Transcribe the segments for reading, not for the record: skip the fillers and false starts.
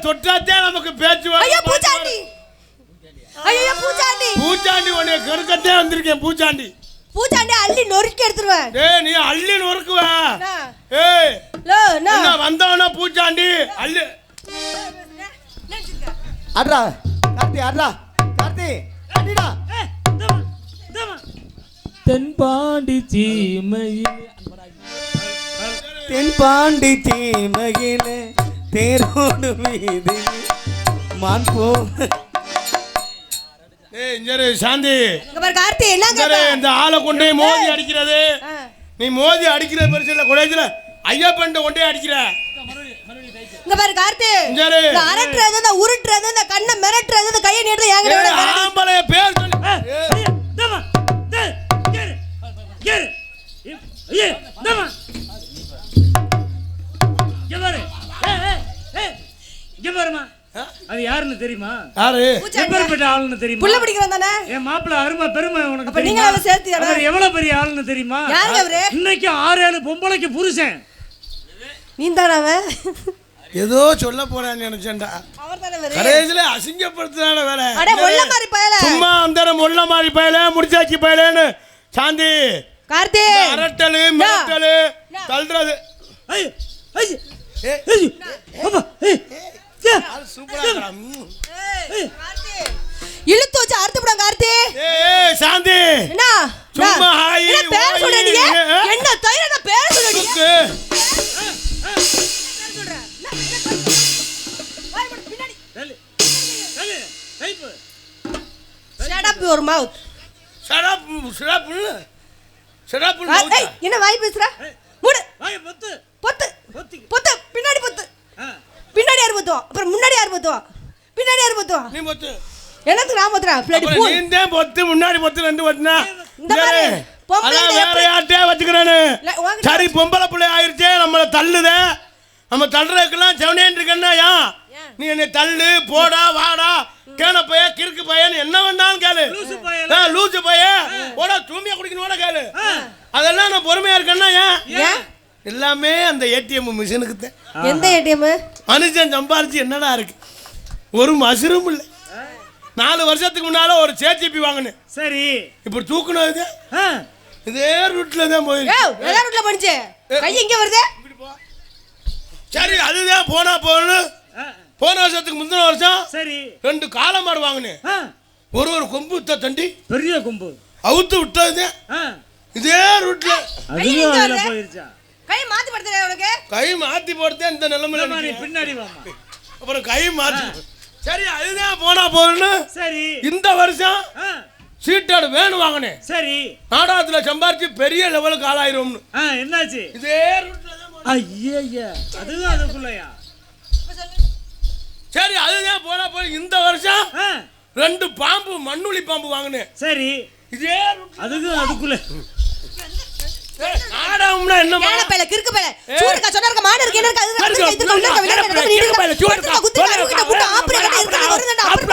தொட்டாத்தே நமக்கு பேச்சு ஐயா பூச்சாண்டி ஐயா பூச்சாண்டி பூச்சாண்டி உன்னை கெடுக்கத்தே வந்திருக்கேன் பூச்சாண்டி பூச்சாண்டி அள்ளி நொறுக்கி எடுத்துருவேன் டேய் நீ அள்ளி நொறுக்குவ ஏய் என்ன வந்தவனா பூச்சாண்டி அள்ளி அட்ரா கார்த்தி அட்ரா கார்த்தி அடிடா தென்பாண்டி சீமையில் தென்பாண்டி சீமையிலே தேரோடு வீதி மான் போ ஏய் இங்கரு சாந்தி இங்க பாரு கார்த்தி என்னங்க இந்த ஆளை கொண்டே மோதி அடிக்கிறது நீ மோதி அடிக்கிற பெருசு இல்ல கொலைஜ்ல ஐயப்பன்ட்ட கொண்டே அடிக்கிற இங்க பாரு கார்த்தி இந்த அரட்றது இந்த உருட்றது இந்த கண்ணை மிரட்றது இந்த கையை நீட்டறது ஏங்கற ஆம்பளைய பேர் சொல்லி தமா கேரு ஏய் தமா கேவரே ஏய் கேவரமா அது யாருன்னு தெரியுமா யாரு எப்பேர்பட்ட ஆளுன்னு தெரியுமா புள்ள பிடிக்கிறவன் தானே என் மாப்பிள்ள அருமை பெருமை உனக்கு அப்ப நீங்க அவரை சேர்த்தியாடா அவர் எவ்வளவு பெரிய ஆளுன்னு தெரியுமா யாருங்க அவரு இன்னைக்கு 6-7 பொம்பளைக்கு புருஷன் நீந்தானா அவன் ஏதோ சொல்ல போறான்னு நினைச்சேன்டா அவர்தானே அவரு கடைசில அசிங்கப்படுத்துறானே வேற அட மொல்ல மாதிரி பயல சும்மா அந்த மொல்ல மாதிரி பயல முடிச்சாச்சி பயலன்னு சாந்தி கார்த்தி அரட்டலு மிரட்டலு தள்ளுறது ஐய் ஐய் ஏய் அப்பா ஏய் சூப்பரா இருக்கடா ஏய் கார்த்தி இழுத்து வச்சு அறுத்து போடு கார்த்தி ஏய் சாந்தி என்ன சும்மா ஹாய் என்ன பேர் சொல்ற நீ என்ன தைரன பேர் சொல்ற நீ பேர் சொல்ற வாய் போடு பின்னாடி டேய் type shut up your mouth shut up ஏய் என்ன வாய் பேசுற மூடு வாய் பொத்து பொத்து பொத்து பின்னாடி பொத்து பின்னாடி யார் பொத்துவா அப்புறம் முன்னாடி யார் பொத்துவா பின்னாடி யார் பொத்துவா நீ பொத்து என்னது நான் பொத்துறா பின்னாடி போ நீ தான் பொத்து முன்னாடி பொத்து ரெண்டு பொத்துனா இந்த மாதிரி பொம்பளை வேற யார்ட்டே வச்சுக்கறானே சரி பொம்பளை புள்ள ஆயிருச்சே நம்மள தள்ளுதே நம்ம தள்ளுறதுக்கெல்லாம் செவனேன்னு இருக்கன்னா ஏன் நீ என்ன தள்ளு போடா வாடா கேன பைய கிறுக்கு பையன் என்ன வேண்டாலும் கேளு லூசு பைய போடா தூமியா குடிக்கணும் கேளு அதெல்லாம் நான் பொறுமையா இருக்கேன்னா ஏன் எல்லாமே அந்த ஏடிஎம் மிஷினுக்கு தான் எந்த ஏடிஎம் மனுஷன் சம்பாரிச்சு என்னடா இருக்கு ஒரு மசரும் இல்லை 4 வருஷத்துக்கு முன்னால ஒரு சேச்சிபி வாங்கினேன் சரி இப்ப தூக்குனது இதே ரூட்ல தான் போயிருக்கு எல்லா ரூட்ல போணுச்சு கை எங்க வருது சரி அதுதான் போனா போகணும் போன வருஷத்துக்கு முந்தின வருஷம் சரி 2 காளமாடு வாங்கினேன் ஒரு கொம்பு தண்டி பெரிய கொம்பு அவுத்து விட்டது இதே ரூட்ல அதுல போயிருச்சா கை மாத்தி படுத்துறே உனக்கு கை மாத்தி போடுதே இந்த நிலைமையில நீ பின்னாடி வாமா அப்புறம் கை மாத்தி சரி அதுதான் போனா போகணும் சரி இந்த வருஷம் சீட்டாடு வேணும் வாங்கினேன் சரி நாடகத்துல சம்பாரிச்சு பெரிய லெவலுக்கு ஆளாயிரும்னு என்னாச்சு இதே ரூட்ல தான் ஐயா அதுதான் அதுக்குள்ளயா சரி அதுதான் போனா போய் இந்த வருஷம் 2 பாம்பு மண்ணுளி பாம்பு வாங்கினேன் சரி இதே அதுக்குள்ள நாடகம்னா என்ன கேன பையல கிறுக்கு பையல சூடுக்க சொன்னர்க்க மாடு இருக்கு என்ன இருக்கு அது இது கொண்டக்க பையல சூடுக்க குத்து குத்து புட்டு ஆப்ரே கட்ட இருக்கு வருதுடா ஆப்ரே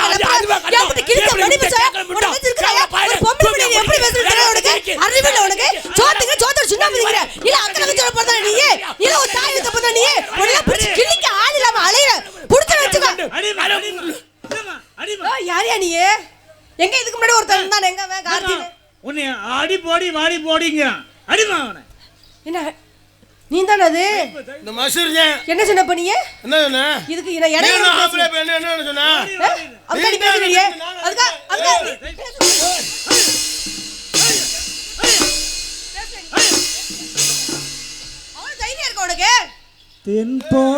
ஏன் கிறுக்க மணி பேச உனக்கு இருக்குடா ஒரு பொம்பளை பிள்ளை எப்படி பேசுற உனக்கு அறிவில்ல உனக்கு சோத்துக்கு சின்ன பிடிக்கிற இல்ல அக்கறை வச்சு போறத நீ இல்ல ஒரு தாய் வச்சு போறத நீ உடனே பிடிச்சு கிள்ளிக்க ஆள் இல்லாம அலையற புடிச்சு வெச்சுக்க அடி யாரியா நீ எங்க இதுக்கு முன்னாடி ஒருத்தன் இருந்தானே எங்க அவன் கார்த்தி உன்னை அடி போடி வாடி போடிங்கறான் அடிமா அவனை என்ன நீ தான அது இந்த மசூர்ஜன் என்ன சொன்ன பண்ணீங்க என்ன சொன்ன இதுக்கு என்ன இடையில என்ன ஆம்பளை பெண்ணு என்ன சொன்னா அதுக்கு நீ பேசுறியே அதுக்கு அவன் தைரியம் இருக்க உனக்கு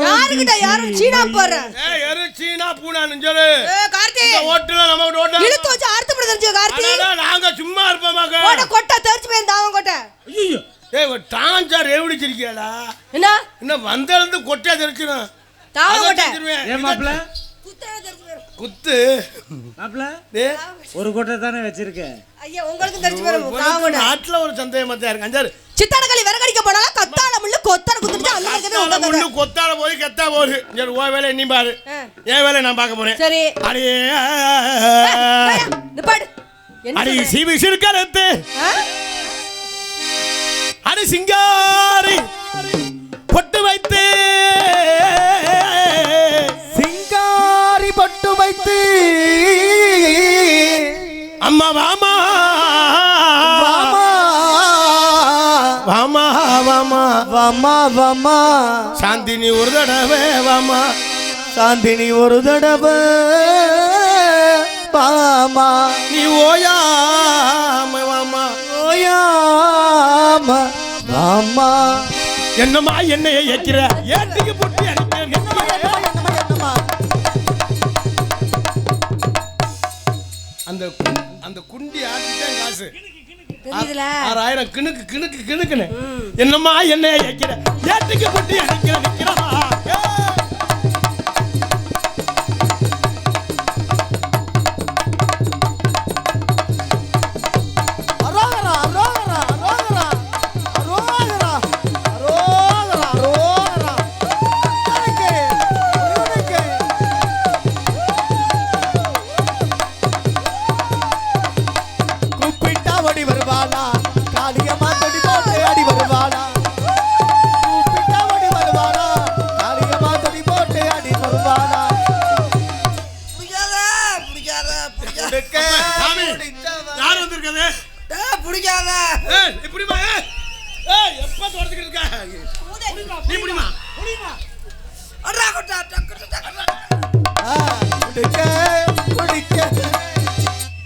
யாருக்கிட்ட யாரும் சீனா போற ஏய் யாரு சீனா பூனான்னு சொல்லு கார்த்தி இந்த ஓட்டுல நம்ம ஓட்ட இழுத்து வச்சு அர்த்தம் தெரிஞ்சு கார்த்தி நாங்க சும்மா இருப்போமாக்க ஓட கொட்ட தெரிஞ்சு போய் தாவன் கொட்ட ஐயோ ஏய் டான்சார் எவடிச்சிருக்கியாடா என்ன வந்தலந்து கொட்டை தெரிச்சிரும் தாவன் கொட்ட ஏ மாப்ள குத்து மாப்ள ஒரு கொட்டை தானே வச்சிருக்க ஐயா உங்களுக்கு தெரிஞ்சு வரும் தாவன் கொட்ட நாட்டுல ஒரு சந்தேகமா இருக்கு அஞ்சாரு சித்தாடகளி விறகடிக்க போனால கத்தால முள்ளு கொத்தர குத்துட்டு அந்த மாதிரி உங்க முள்ளு கொத்தால போய் கெத்தா போகுது சரி ஓ வேலை நீ பாரு ஏன் வேலை நான் பார்க்க போறேன் சரி அடியே நிப்பாடு அடி சிவி சிறுக்கறத்து அடி சிங்காரி பொட்டு வைத்து சிங்கா வாமா வாமா வாமா வாமா சாந்தினி ஒரு தடவை வாமா சாந்தினி ஒரு தடவை வாமா நீ ஓயாம வாமா ஓயாம வாமா என்னம்மா என்னைய ஏக்கிற ஏட்டுக்கு புட்டி அடிக்கிறேன் அந்த குண்டி ஆட்டிட்டேன் காசு தெரியுதுல 6000 கிணுக்கு கிணுக்கு கிணுக்குன்னு என்னம்மா என்னைய ஏக்கிற ஏட்டுக்கு புட்டி அடிக்கிற நிக்கிறா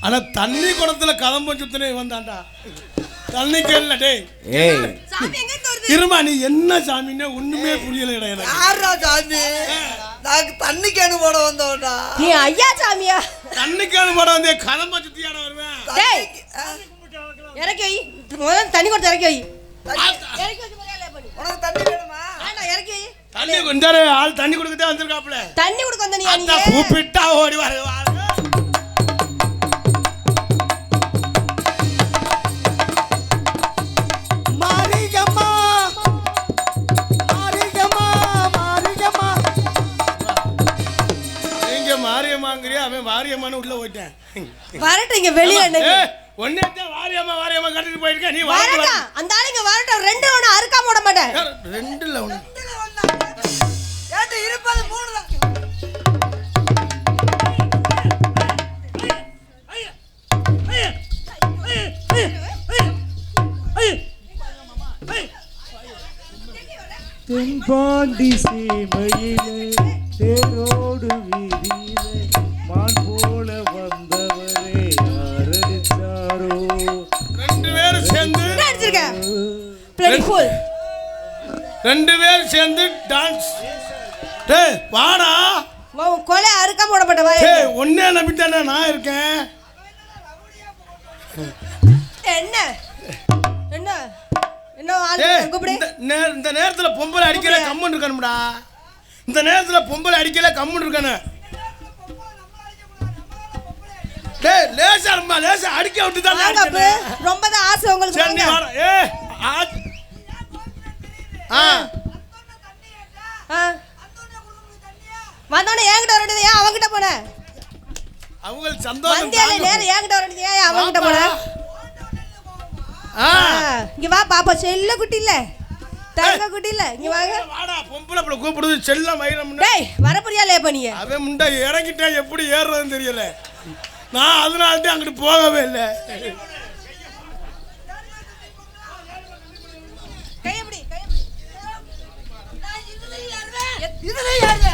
ஆனா தண்ணி குடத்துல கதம்பம் சுத்தினே வந்தாண்டா தண்ணி கேள்ல டேய் இருமா நீ என்ன சாமின்னே ஒண்ணுமே புரியல எனக்கு யாரா சாமி நாக்கு தண்ணி கேனு போட வந்தோடா நீ ஐயா சாமியா தண்ணி கேனு போட வந்தே கதம்பம் சுத்தியாட வருவேன் டேய் இறக்கி வை முதல்ல தண்ணி கொடுத்து இறக்கி வை இறக்கி வச்சு முதல்ல பண்ணு உனக்கு தண்ணி வேணுமா வேண்டாம் இறக்கி வை தண்ணி கொண்டாரு ஆள் தண்ணி கொடுக்கதே வந்திருக்காப்ல தண்ணி கொடுக்க வந்த நீ அத கூப்பிட்டா ஓடி வர மாரியம்மாங்கறியா அவன் வாரியம்மான்னு உள்ள போயிட்டேன் வரட்டீங்க வெளிய என்ன ஒண்ணேத்த வாரியம்மா வாரியம்மா கட்டிட்டு போயிருக்க நீ வரடா அந்த ஆளுங்க வரட்டும் ரெண்டு ஒண்ணு அறுக்காம விட மாட்டேன் ரெண்டுல ஒண்ணு ஏட்டு இருப்பது மூணு தான் தென்பாண்டி சீமையிலே தேரோடு வீதியிலே மான் போல வந்தவரே யாரடிச்சாரோ ரெண்டு பேரும் சேர்ந்து அடிச்சிருக்க பிளடி ஃபுல் ரெண்டு பேரும் சேர்ந்து டான்ஸ் டேய் வாடா கொலை அறுக்காம விட மாட்டேன் வாய் டேய் ஒண்ணே நம்பிட்டானே நான் இருக்கேன் என்ன என்ன என்ன ஆளு கூப்பிடு இந்த நேரத்துல பொம்பளை அடிக்கல கம்மன் இருக்கணும்டா இந்த நேரத்துல பொம்பளை அடிக்கல கம்மன் இருக்கணும் டேய் லேசா அடிக்க விட்டு தான் அடிக்கணும் ரொம்ப தான் ஆசை உங்களுக்கு சரி வாடா ஏய் வந்தோனே என்கிட்ட வரணும் ஏன் அவங்கிட்ட போன அவங்க சந்தோஷம் வந்தியால நேரா என்கிட்ட வரணும் ஏன் அவங்கிட்ட போன இங்க வா பாப்பா செல்ல குட்டி இல்ல தங்க குட்டி இல்ல இங்க வாங்க வாடா பொம்பளை புள்ள கூப்பிடுது செல்ல மயிரம் டேய் வரப்புரியால ஏ பண்ணிய அவன் முண்டை இறங்கிட்டா எப்படி ஏறுறதுன்னு தெரியல நான் அதனால தான் அங்கிட்டு போகவே இல்லை கையப்படி இதுல யாரு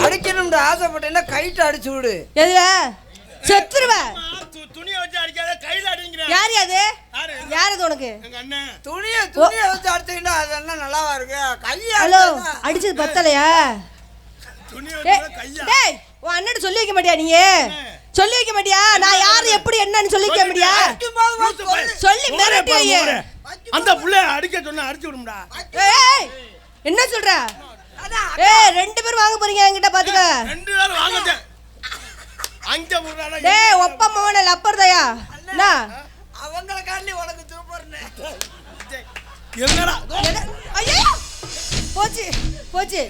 அடிக்கணும்னு ஆசைப்பட்டேன்னா கைட்டு அடிச்சு விடு எதுல செத்துருவ துணியை வச்சு அடிக்காத கையில அடிங்கற யார் அது யார் அது உனக்கு எங்க அண்ணன் துணியை வச்சு அடிச்சீங்கன்னா அதெல்லாம் நல்லாவா இருக்கு கையை ஹலோ அடிச்சது பத்தலையா துணியை வச்சு கையா டேய் உன் அண்ணன் சொல்லி வைக்க மாட்டியா நீ சொல்லி வைக்க மாட்டியா நான் யார் எப்படி என்னன்னு சொல்லி வைக்க முடியா சொல்லி மிரட்டியே அந்த புள்ளைய அடிக்க சொன்னா அடிச்சு விடும்டா ஏய் என்ன சொல்ற ஏய் ரெண்டு பேரும் வாங்க போறீங்க என்கிட்ட பாத்துக்க ரெண்டு பேரும் வாங்கங்க அங்க முறாடா டேய் ஒப்ப மோன லப்பர்தயா என்ன அவங்கள காண்டி உனக்கு சூப்பர்னே என்னடா ஐயோ போச்சு போச்சு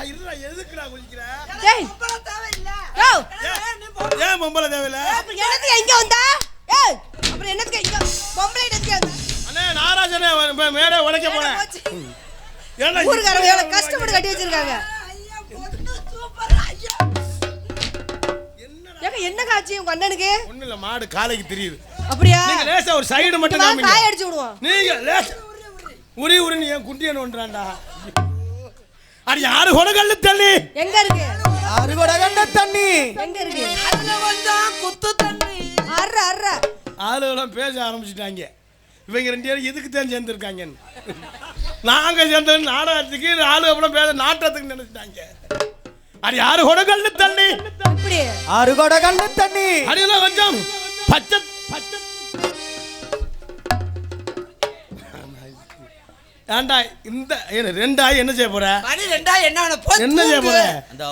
இருடா எதுக்குடா குளிக்கிற டேய் பொம்பளை தேவை இல்ல ஏன் பொம்பளை தேவையில்ல அப்புறம் என்னத்துக்கு இங்க வந்தா ஏய் அப்புறம் என்னத்துக்கு இங்க பொம்பளை இடத்துக்கு வந்தா அண்ணே நாராஜனே மேடை உடைக்க போறேன் ஏன்னா ஊர்காரங்க எவ்வளவு கஷ்டப்பட்டு கட்டி வச்சிருக்காங்க. ஏங்க என்ன காட்சி உங்க அண்ணனுக்கு? ஒண்ணு இல்ல, மாடு காலைக்கு தெரியுது. அப்படியா? நீங்க லேசா ஒரு சைடு மட்டும் காமிங்க. காய் அடிச்சு விடுவோம். நீங்க லேசா உரி நீ ஏன் குண்டியன் ஒன்றான்டா. அது யாரு கொடகல்ல தண்ணி எங்க இருக்கு? ஆறு கொடகல்ல தண்ணி எங்க இருக்கு? அதுல வந்தா குத்து தண்ணி. அர்ற அர்ற. ஆளுகளும் பேச ஆரம்பிச்சுட்டாங்க. இவங்க ரெண்டு பேரும் எதுக்கு தான் சேர்ந்துருக்காங்கன்னு. நாங்க சேர்ந்தது நாடகத்துக்கு, ஆளு அப்புறம் பேச நாட்டத்துக்கு நினைச்சிட்டாங்க. அது யாரு கொடகல்ல தண்ணி? இப்படி ஆறு கொடகல்ல தண்ணி. அடியில கொஞ்சம் பச்சை பச்சை. ஏண்டா இந்த ரெண்டாய் என்ன செய்ய போற? மணி 2 என்ன செய்ய போற?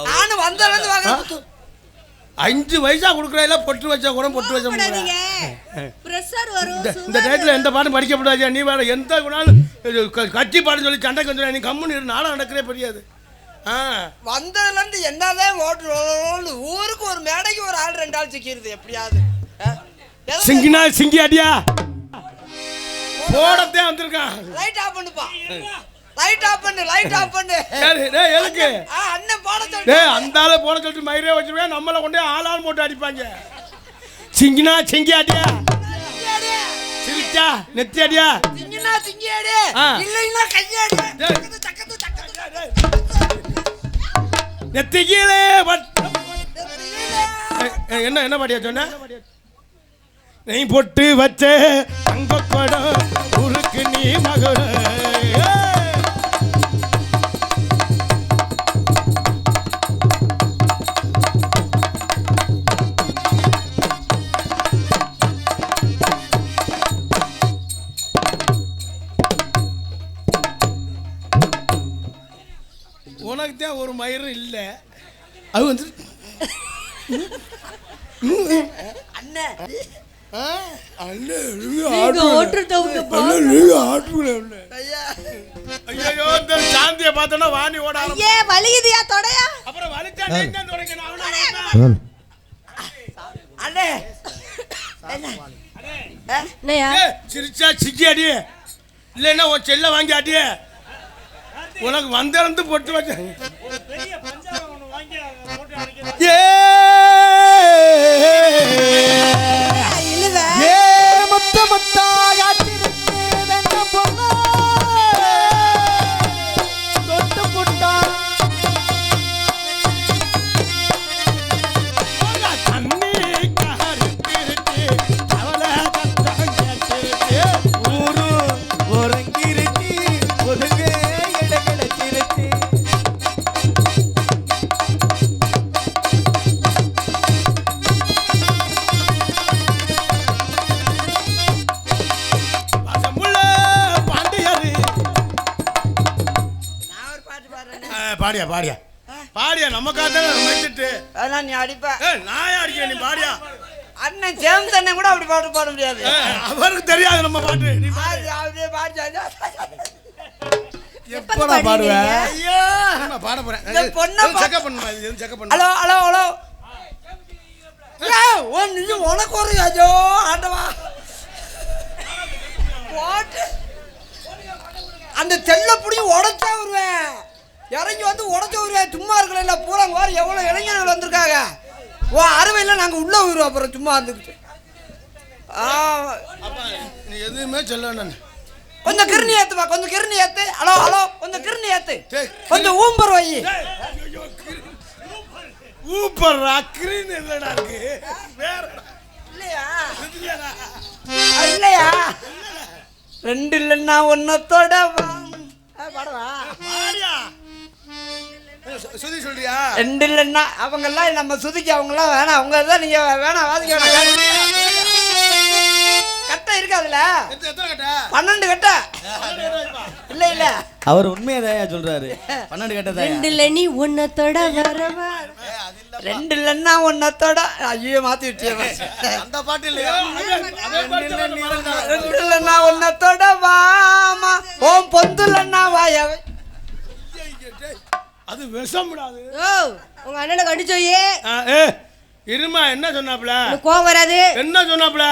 நானும் வந்தவங்க வாங்க. 5 பைசா குடுக்குறா, பொட்டு வச்சா கூட பொட்டு வச்ச போடாதீங்க. பிரஷர் வரும். இந்த டேட்ல எந்த பாட்டும் படிக்கப்படாது. நீ வேற எந்த குணாலும் கட்சி பாட்டு சொல்லி சண்டை கொஞ்சம் நீ கம்முன்னு இரு. நானும் நடக்கிறே பெரியாது. வந்ததுல இருந்து என்னதான் ஓட்டு ஊருக்கு ஒரு மேடைக்கு ஒரு ஆள் 2 ஆள் சிக்கிறது எப்படியாவது. சிங்கினா சிங்கி அடியா போடத்தே வந்திருக்கான். லைட் ஆஃப் பண்ணுப்பா. லைட் ஆஃப் பண்ணு, லைட் ஆஃப் பண்ணு. சரி டேய் எதுக்கு? அண்ணன் போட சொல்லு. டேய் அந்த ஆளை போட சொல்லிட்டு மயிரே வச்சிருவேன். நம்மள கொண்டே ஆளால் போட்டு அடிப்பாங்க. சிங்கினா சிங்கி அடியா சிரிச்சா நெத்தி அடியா சிங்கினா சிங்கி அடி இல்லைன்னா கையடி. தக்கத்து தக்கத்து நெத்தி கீழே என்ன பாடியா சொன்ன? நீ பொட்டு வச்ச அங்க கொட உருக்கு நீ மகள. உனக்கு தான் ஒரு மயிரும் இல்லை. அது வந்து அண்ணன் சாந்திய பார்த்தோன்னா வாணி ஓட வலியுதியா தொடையா? அப்புறம் அண்ணே சிரிச்சா சிக்கி அடி இல்லைன்னா உன் செல்ல வாங்கி அடி. உனக்கு வந்திருந்து பொட்டு வச்ச முத்த முத்தாக தொட்டு புட்டா ஊரு ஒருங்கிருச்சி ஒதுங்க இடகிடச்சிருச்சி. பாடியா பாடியா பாடியா நமக்காக மெச்சிட்டு அதான் நீ அடிப்ப. நான் அடிக்க நீ பாடியா. அண்ணன் ஜேம்ஸ் அண்ணன் கூட அப்படி பாட்டு பாட முடியாது. அவருக்கு தெரியாது நம்ம பாட்டு. நீ அப்படியே பாட்டு எப்படா பாடுவ? ஐயோ நான் பாட போறேன். பொண்ணு செக் பண்ணுமா? இது செக் பண்ணு. Hello hello hello. ஓ நீ உனக்கு ஒரு ஐயோ ஆண்டவா. வாட் அந்த செல்ல புடி உடைச்சா வருவேன். இறங்கி வந்து உடைச்ச வருவேன். சும்மா இருக்கல பூரா வார எவ்வளவு இளைஞர்கள் வந்திருக்காங்க. ஓ அறுவையில் நாங்கள் உள்ள வருவோம். அப்புறம் சும்மா வந்துக்கிட்டு நீ எதுவுமே சொல்ல. கொஞ்சம் கிருணி ஏத்துப்பா, கொஞ்சம் கிருணி ஏத்து. ஹலோ ஹலோ கொஞ்சம் கிருணி ஏத்து. கொஞ்சம் ஊம்பர் வை. ஊப்பர்ரா கிருணி இல்லடா இருக்கு. வேற இல்லையா? இல்லையா? 2 இல்லைன்னா ஒன்னத்தோட பாடவா பாடியா. சுதி சொல்றியா? 2 இல்லைன்னா அவங்க எல்லாம் நம்ம சுதிக்கு அவங்க எல்லாம் வேணாம். அவங்க தான் நீங்க வேணாம் வாதிக்க வேணாம். கட்டை இருக்கு அதுல 12 கட்டை இல்ல இல்ல. அவர் உண்மையதான் சொல்றாரு. 12 கட்டை. 2 இல்ல நீ ஒன்னத்தோட வரவா. 2 இல்லைன்னா ஒன்னத்தோட. ஐயோ மாத்தி விட்டிய அந்த பாட்டு இல்லையா? 2 இல்லைன்னா ஒன்னத்தோட வாமா. ஓம் பொந்துலன்னா வாயா. அது விஷம்டாது. ஓ உங்க அண்ணனை கடிச்சோயே. இருமா என்ன சொன்னாப்ல? கோவம் வராது. என்ன சொன்னாப்ல?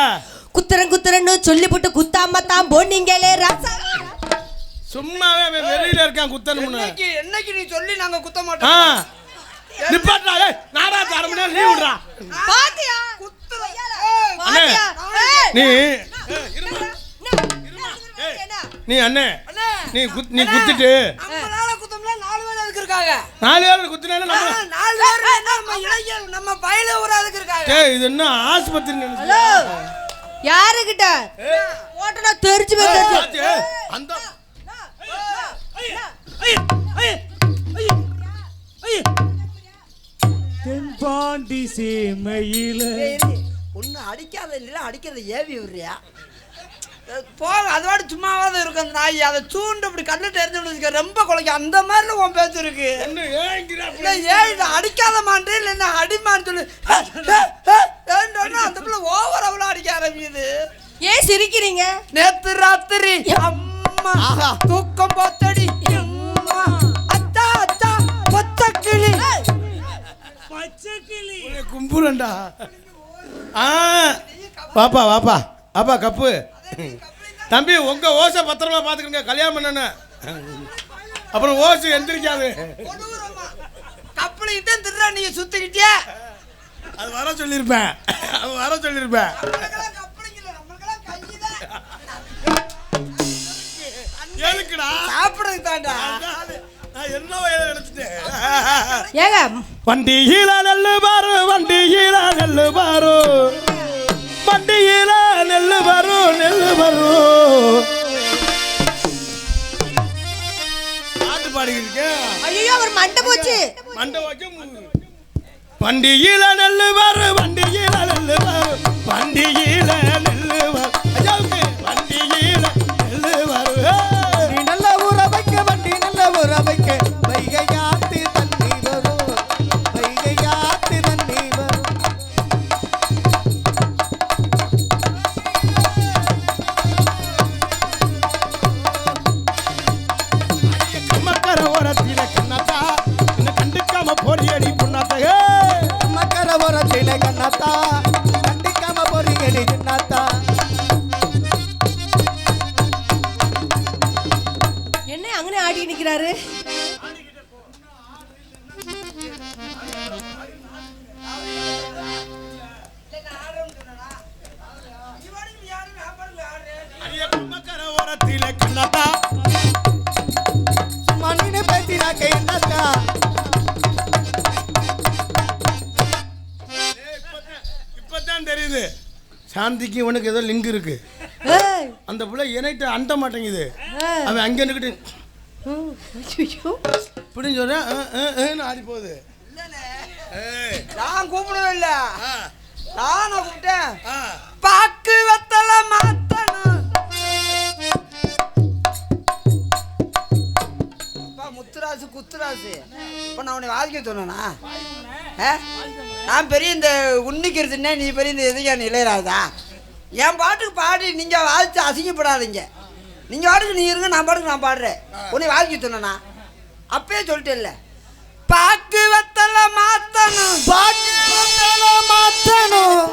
குத்துறன்னு சொல்லி போட்டு குத்தாம தான் போனீங்களே ராசா. சும்மாவே அவன் வெறியில இருக்கான் குத்தணும்னு. என்னைக்கு நீ சொல்லி நாங்க குத்த ஆ மாட்டோம். நிப்பாட்டா. ஏய் நாடகத்தை அரை மணி நேரம் லீவ் விடுறா. பாத்தியா குத்துற. அண்ணே நீ நீ அண்ணே அண்ணே, நீ குத்திட்டு நம்மளால குத்தம்ல 4 பேர் அதுக்கு இருக்காங்க. 4 பேர் குத்தினால நம்ம 4 பேர் நம்ம இளைஞர் நம்ம பையில ஒரு அதுக்கு இருக்காங்க. டேய் இது என்ன ஆஸ்பத்திரி நினைச்சியா? ஹலோ யாருகிட்ட ஓட்டனா தெரிஞ்சு போச்சு. அந்த தென்பாண்டி சீமையில ஒண்ணு அடிக்காத இல்ல அடிக்கிறத ஏவி விடுறியா? போக அதோட சும்மாவாத இருக்கும் அந்த நாய். அதை சூண்டு அப்படி கண்ணு தெரிஞ்சு ரொம்ப குலைக்க அந்த மாதிரி உன் பேச்சு இருக்கு. என்ன ஏங்கிடா இல்ல ஏன் அடிக்காத மாட்டேன் இல்ல என்ன அடிமான்னு சொல்லு. அந்த பிள்ளை ஓவர் அவ்வளோ அடிக்க ஆரம்பிக்குது. ஏன் சிரிக்கிறீங்க? நேத்து ராத்திரி அம்மா தூக்கம் போத்தடி அம்மா அத்தா அத்தா பச்சக்கிளி பச்சைக்கிளி கும்புறண்டா. ஆ வாப்பா வாப்பா அப்பா கப்பு தம்பி உங்க ஓசை பத்திரமா பாத்துக்கங்க. கல்யாணம் பண்ணன அப்புறம் ஓசை எந்திரிக்காது. கப்பலிக்கிட்டே திருடா நீங்க சுத்திக்கிட்டே. அது வர சொல்லியிருப்பேன். அது வர சொல்லியிருப்பேன். எதுக்குடா சாப்பிடுறது தாண்டா. நான் என்னவோ நினைச்சிட்டேன். ஏங்க வண்டியில நெல்லு பாரு வண்டியில நெல்லு பாரு வண்டியில நெல்லு பாரு நெல்லு பாரு பாட்டு பாடிக்கிட்டு ஐயோ அவர் மண்டை போச்சு. மண்டை வச்சு வண்டியில நெல்லு பாரு வண்டியில நெல்லு பாரு வண்டியில நெல்லு பாரு அஜாவுக்கு வண்டியில நெல்லு பாரு. நீ நல்ல ஊற வைக்க வண்டி நல்ல ஊற வைக்க வைகையாத்து தண்ணி வரும் வைகையாத்து தண்ணி வரும். கம்மக்கர ஓரத்தில கண்ணாத்தா இன்னும் கண்டுக்காம போறியடி புண்ணாத்தா. மக்கர ஓரத்தில கண்ணாத்தா கண்டிக்காம போறீங்கடி சின்னாத்தா. என்ன அங்கனே ஆடி நிக்கிறாரு? கம்மக்கர ஓரத்தில கண்ணாத்தா மண்ணின பேசினாக்க என்னத்தா. இப்பதான் தெரியுது சாந்திக்கு உனக்கு ஏதோ லிங்க் இருக்கு. ஏய் அந்த புள்ள என்கிட்ட அண்ட மாட்டேங்குது. ஏய். அவன் அங்க நிக்கிட்டு ஐயோ இப்படின்னு சொல்றேன் ஆடி போகுது. நான் கூப்பிடவே இல்ல. ஆ, நான் கூப்பிட்டேன். ஆ. பாக்கு வத்தல மாத்தணும். அப்பா முத்துராசு குத்துராசு. இப்ப நான் உன்னை வாதிக்க சொன்னா நான் பெரிய இந்த உன்னிக்கிறதுனே நீ பெரிய இந்த எதுக்கு இளையராதா? என் பாட்டுக்கு பாடி நீங்க வாதிச்சு அசிங்கப்படாதீங்க. நீங்க பாட்டுக்கு நீ இருங்க நான் பாட்டுக்கு நான் பாடுறேன். உன்னை வாதிக்க சொன்னா அப்பயே சொல்லிட்டே இல்ல. பாக்கு வத்தல மாத்தணும் பாட்டு வந்தல மாத்தணும்.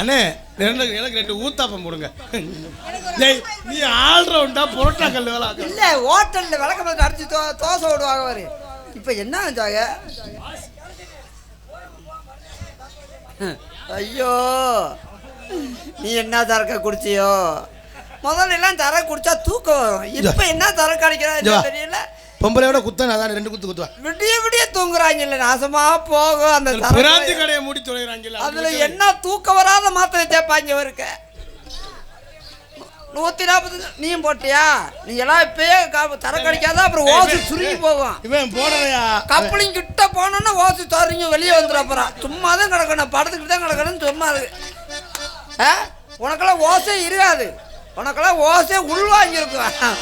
அண்ணே எனக்கு 2 ஊத்தாப்பம் போடுங்க. டேய், நீ ஆல்ரவுண்டா புரோட்டா கல் வேலை ஆக்கு. இல்ல ஹோட்டல்ல விளக்கமாக அடிச்சு தோசை விடுவாங்க பாரு. இப்ப என்ன வச்சாங்க? ஐயோ நீ என்ன தரக்க குடிச்சியோ? முதல்ல எல்லாம் தர குடிச்சா தூக்கம் வரும். இப்ப என்ன தர கிடைக்கிறா தெரியல. பொம்பளையோட குத்தன அதான் 2 குத்து குத்துவா. விடிய விடிய தூங்குறாங்க இல்ல நாசமா போகும் அந்த பிராந்தி கடையை மூடி தொலைறாங்கல. அதுல என்ன தூக்கம் வராத மாத்திரை தேப்பாங்க இருக்க. 140 நீயும் போட்டியா? நீ எல்லாம் இப்பயே தர கிடைக்காத அப்புறம் ஓசு சுருங்கி போகும். இவன் போடலையா? கப்பலிங் கிட்ட போனோன்னா ஓசு தரீங்க வெளியே வந்துடும். அப்புறம் சும்மா தான் கிடக்கணும் படத்துக்கிட்டு தான் கிடக்கணும்னு சும்மா இருக்கு. உனக்கெல்லாம் ஓசை இருக்காது. உனக்கெல்லாம் ஓசை உள்வாங்கியிருக்கும்.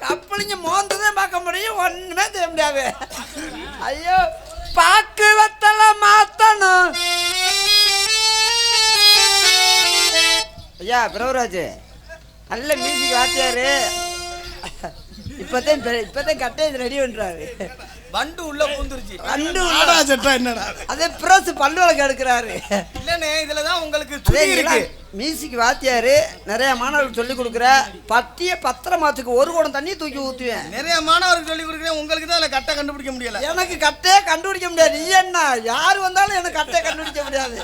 கப்பலிங்க மோந்ததான் பார்க்க முடியும். ஒன்றுமே செய்ய முடியாது. ஐயோ பாக்கு வத்தல மாத்தணும். ஐயா பிரபுராஜ் நல்ல மியூசிக் வாத்தியாரு. இப்பதான் கட்டேஜ் ரெடி பண்றாரு. வண்டு உள்ள பூந்துருச்சு. வண்டு சட்டா என்னடா? அதே பிரஸ் பல்லு வழக்கு எடுக்கிறாரு. இல்லனே இதுலதான் உங்களுக்கு சுதி இருக்கு. மியூசிக் வாத்தியாரு நிறைய மாணவர்களுக்கு சொல்லி கொடுக்குற பத்திய 10 மாதத்துக்கு 1 குடம் தண்ணி தூக்கி ஊற்றுவேன். நிறைய மாணவருக்கு சொல்லி கொடுக்குறேன், உங்களுக்கு தான் அதில் கரெக்டாக கண்டுபிடிக்க முடியல. எனக்கு கட்டே கண்டுபிடிக்க முடியாது. நீ என்ன யார் வந்தாலும் எனக்கு கட்டே கண்டுபிடிக்க முடியாது.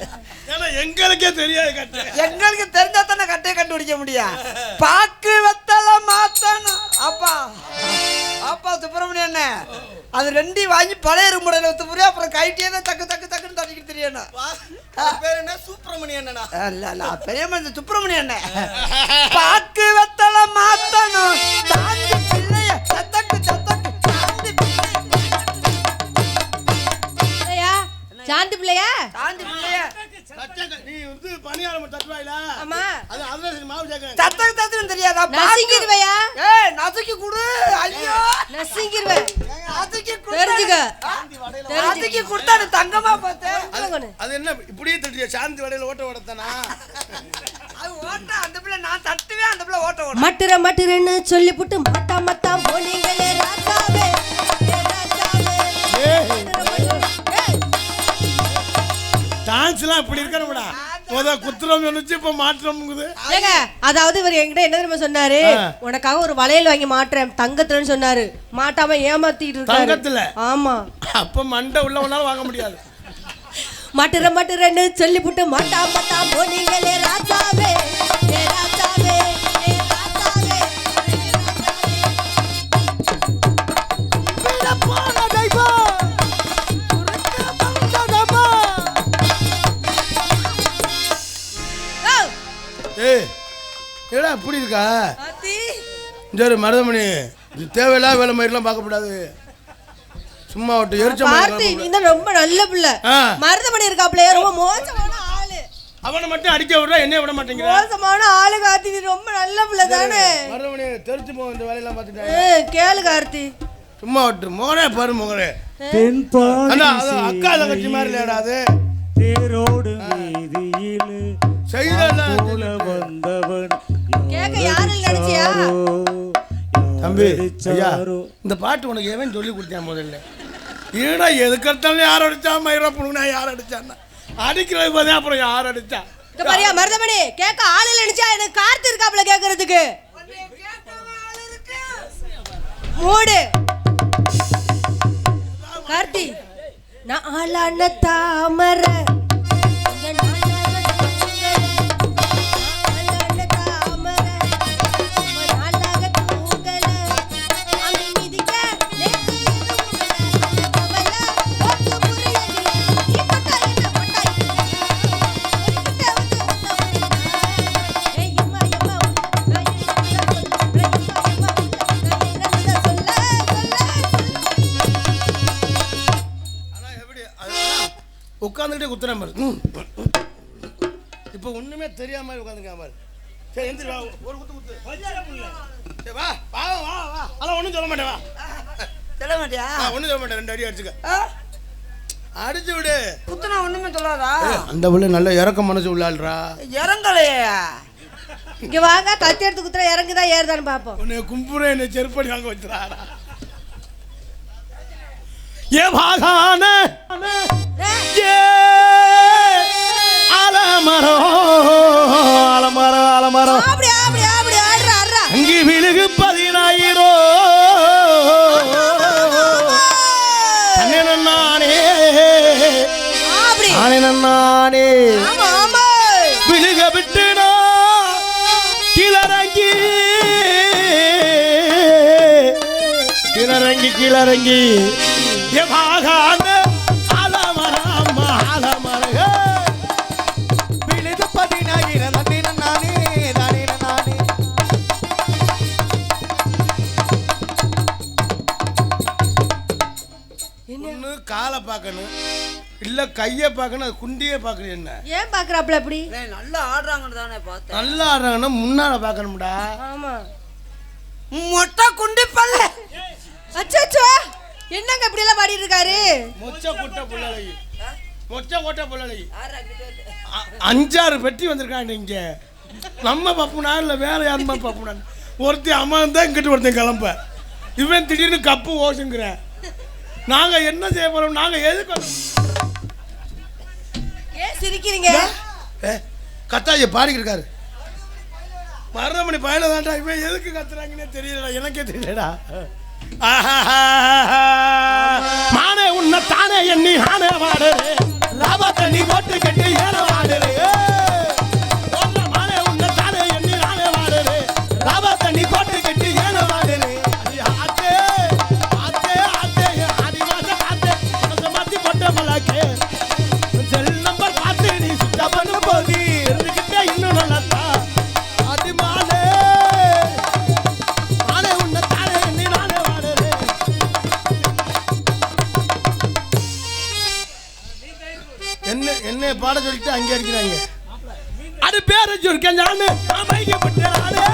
ஏன்னா எங்களுக்கே தெரியாது கட்டை. எங்களுக்கு தெரிஞ்சா தானே கட்டே கண்டுபிடிக்க முடியும். பாக்கு வெத்தல மாத்தணும் அப்பா அப்பா சுப்பிரமணியண்ணே அது 2 வாங்கி பழைய முறையில் ஊற்ற முடியும். அப்புறம் கைட்டியே தான் தக்கு தக்கு தக்குன்னு தட்டிக்கிட்டு தெரியணும். பேர் என்ன? சுப்பிரமணியன் அண்ணனா? இல்ல பெரிய மனுஷன் சுப்பிரமணியண்ணே. பாக்கு வெத்தல மாத்தணும் தாண்டி பிள்ளைய சத்தக்கு சத்தக்கு தாண்டி பிள்ளையா சாந்தி பிள்ளையா தாண்டி பிள்ளைய நீ வந்து பணியாரம் தட்டுவாயில. ஆமா அது அதுல சரி மாவு சேர்க்க. சத்தக்கு தத்துன்னு தெரியாதா? நசிங்கிருவையா? ஏய் நசுக்கி குடு. ஐயோ நசிங்கிருவே நசுக்கி குடு. தெரிஞ்சுக்க நசுக்கி குடுத்தா அது தங்கமா பார்த்தேன். அது என்ன இப்படியே தட்டிய சாந்தி வடையில ஓட்ட ஓடத்தானா? அது ஓட்ட அந்த பிள்ளை நான் தட்டுவேன், அந்த பிள்ளை ஓட்ட ஓட. மட்டுறன்னு சொல்லிப்புட்டு மாட்டா மத்தா போனீங்களே ராஜாவே டான்ஸ்லாம் இப்படி இருக்கணும்டா. முத குத்துறோம் சொன்னுச்சு, இப்ப மாற்றம்ங்குது. ஏங்க அதாவது இவர் என்கிட்ட என்ன தெரியுமா சொன்னாரு? உனக்காக ஒரு வளையல் வாங்கி மாட்டுறேன் தங்கத்துலன்னு சொன்னாரு. மாட்டாம ஏமாத்திட்டு இருக்காரு. தங்கத்துல? ஆமா. அப்ப மண்டை உள்ளவனால வாங்க முடியாது. மட்டுறன்னு சொல்லிப்புட்டு மாட்டா மத்தா போனீங்களே ராஜாவே ஏ ராஜாவே ஏ ராஜாவே. ஏய் ஏடா இப்படி இருக்கா? ஆத்தி சரி மருதமணி, இது தேவையில்லா வேலை மாதிரிலாம் பார்க்கக்கூடாது. சும்மா விட்டு எரிச்ச பார்த்தி நீ தான் ரொம்ப நல்ல பிள்ளை. மருதமணி இருக்காப்ல ரொம்ப மோசமான ஆளு. அவனை மட்டும் அடிக்க விடுறா, என்னைய விட மாட்டேங்கிற. மோசமான ஆளு கார்த்தி, நீ ரொம்ப நல்ல பிள்ளை தானே. மருதமணி தெரிச்சு போ, இந்த வேலையெல்லாம் பார்த்துட்டேன். கேளு கார்த்தி. சும்மா விட்டு மோனே பாரு மோனே. தென்பாண்டி அக்கா தங்கச்சி மாதிரி இல்லடா அது. தேரோடு வீதியில் வந்தவன் கேக்க யாரு நடிச்சியா? தம்பி ஐயா, இந்த பாட்டு உனக்கு எவன் சொல்லி கொடுத்தேன் முதல்ல? ஏடா எதுக்கெடுத்தாலும் யார் அடிச்சா மயிரா புடுங்கினா யார் அடிச்சான்னா அடிக்கிறது போதே, அப்புறம் யார் அடிச்சா? பாரியா மருதமணி கேக்க ஆளு நினைச்சா எனக்கு கார்த்தி இருக்காப்ல கேக்குறதுக்கு. மூடு கார்த்தி. நான் ஆளான தாமரை உட்காந்துக்கிட்டே குத்துற மாதிரி. இப்போ ஒண்ணுமே தெரியாம மாதிரி உட்காந்துருக்க மாதிரி. சரி எந்திரி வா, ஒரு குத்து குத்து. சரி வா வா வா வா. அதெல்லாம் ஒன்றும் சொல்ல மாட்டேன். வா சொல்ல மாட்டியா? ஒன்றும் சொல்ல மாட்டேன். 2 அடி அடிச்சுக்க. அடிச்சு விடு. குத்துனா ஒண்ணுமே சொல்லாதா? அந்த பிள்ளை நல்ல இறக்க மனசு உள்ளாள்றா. இறங்கலையே. இங்க வாங்க, கத்தி எடுத்து குத்துற இறங்குதா ஏறுதான்னு பாப்போம். உன்னை கும்புற என்னை செருப்படி வாங்க வச்சுறாடா. ஏ பாகான ஏ ஆலமரம் ஆலமரம் ஆலமரம் அப்படி அப்படி அப்படி ஆடுறா ஆடுறா. அங்கி விழுகு 10000 அண்ணே நானே அப்படி அண்ணே நானே ஆமா ஆமா விழுக விட்டுனா கீழறங்கி கீழறங்கி கீழறங்கி எவாகான ஆலமரம் ஆலமரம் விழுது 10000 நானே நானே நானே. ஒன்று காலை பார்க்கணும், இல்லை கையை பார்க்கணும், அது குண்டியே பார்க்கணும். என்ன ஏன் பாக்குறாப்ல அப்படி? நல்லா ஆடுறாங்கன்னு தானே பார்த்தேன். நல்லா ஆடுறாங்கன்னா முன்னால பார்க்கணும்டா. ஆமா மொட்டை குண்டி பல்ல. அச்சச்சோ என்னங்க இப்படி எல்லாம் பாடிட்டு இருக்காரு? மொச்ச கொட்டை புள்ளலகி, மொச்ச கொட்டை புள்ளலகி 5-6 பெட்டி வந்திருக்காங்க இங்க. நம்ம பப்புனா இல்லை வேற யாருமா பப்புனா? ஒருத்தன் அம்மா தான் இங்கிட்டு ஒருத்தன் கிளம்ப. இவன் திடீர்னு கப்பு ஓசுங்கிற. நாங்க என்ன செய்ய போறோம்? நாங்க எதுக்கு ஏன் சிரிக்கிறீங்க? கத்தாஜி பாடிக்கிட்டு இருக்காரு. மருதமணி பயல தான்டா. இவன் எதுக்கு கத்துறாங்கன்னே தெரியலடா, எனக்கே தெரியலடா. மானே உன்னை தானே எண்ணி ஆனே வாடு லாபத்தை நீ போட்டு கட்டி ஏன வாடு. மானே உன்னை தானே எண்ணி ஆனே வாடு லாபத்தை நீ போட்டு கட்டி ஏன வாடு. ஆத்தே ஆத்தே ஆத்தே ஆதிவாச ஆத்தே மாத்தி போட்ட மலாக்கே செல் நம்பர் பார்த்து நீ சுத்தா பண்ண போதி இருந்துகிட்டே இன்னும் நல்லா அது மானே மானே உன்னை தானே எண்ணி நானே வாடு. என்ன பாட சொல்லிட்டு அங்கே இருக்கிறாங்க. அது பேர சொல்லிக்க நானு அமைக்கப்பட்ட நானே.